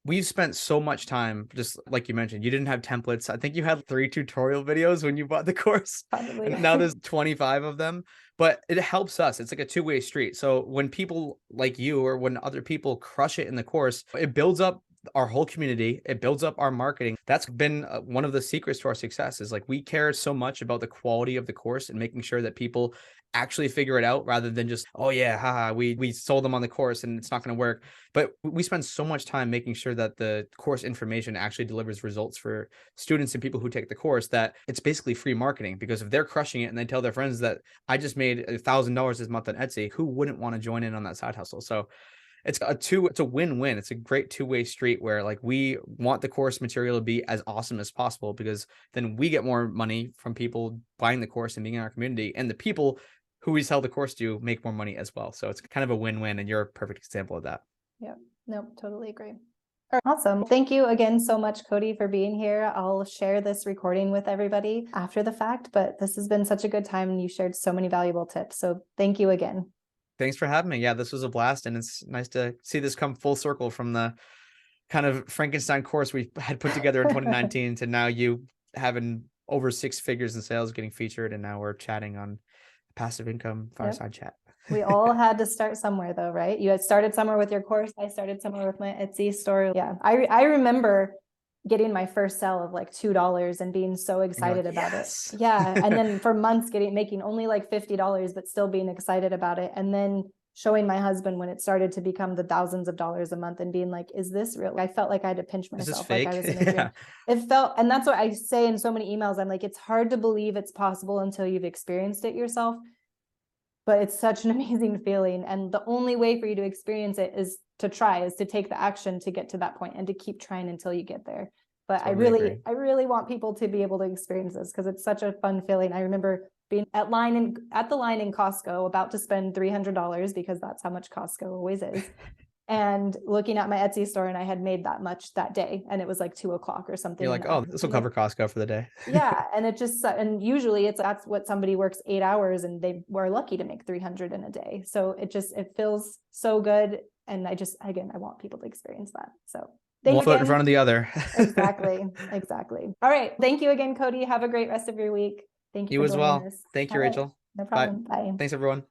We've spent so much time, just like you mentioned, you didn't have templates. I think you had 3 tutorial videos when you bought the course. Probably. Now there's 25 of them, but it helps us. It's like a two-way street. So when people like you, or when other people crush it in the course, it builds up our whole community. It builds up our marketing. That's been one of the secrets to our success, is like, we care so much about the quality of the course and making sure that people actually figure it out, rather than just, oh yeah, haha, we sold them on the course and it's not going to work. But we spend so much time making sure that the course information actually delivers results for students and people who take the course, that it's basically free marketing. Because if they're crushing it and they tell their friends that I just made $1,000 this month on Etsy, who wouldn't want to join in on that side hustle? So it's a win-win. It's a great two-way street, where like, we want the course material to be as awesome as possible, because then we get more money from people buying the course and being in our community, and the people who we sell the course to make more money as well. So it's kind of a win-win, and you're a perfect example of that. Yeah, no, totally agree. All right, awesome. Thank you again so much, Cody, for being here. I'll share this recording with everybody after the fact, but this has been such a good time, and you shared so many valuable tips. So thank you again. Thanks for having me. Yeah, this was a blast, and it's nice to see this come full circle from the kind of Frankenstein course we had put together in 2019 to now you having over 6 figures in sales, getting featured, and now we're chatting on passive income fireside chat. We all had to start somewhere though, right? You had started somewhere with your course. I started somewhere with my Etsy store. Yeah. I remember getting my first sale of like $2 and being so excited about it. Yeah. And then for months making only like $50, but still being excited about it. And then showing my husband when it started to become the thousands of dollars a month, and being like, is this real? I felt like I had to pinch myself. Like I was in a dream. It felt, and that's what I say in so many emails. I'm like, it's hard to believe it's possible until you've experienced it yourself. But it's such an amazing feeling. And the only way for you to experience it is to take the action to get to that point, and to keep trying until you get there. But totally I really want people to be able to experience this, because it's such a fun feeling. I remember being at the line in Costco, about to spend $300, because that's how much Costco always is. And looking at my Etsy store, and I had made that much that day, and it was like 2:00 or something. You're like, oh, this will cover Costco for the day. Yeah. And it just, and usually that's what somebody works 8 hours, and they were lucky to make 300 in a day. So it feels so good. And I want people to experience that. So one foot in front of the other. Exactly. All right. Thank you again, Cody. Have a great rest of your week. Thank you You for as joining well. us. Thank you, All right. Rachel. No Bye. problem. Bye. Thanks, everyone.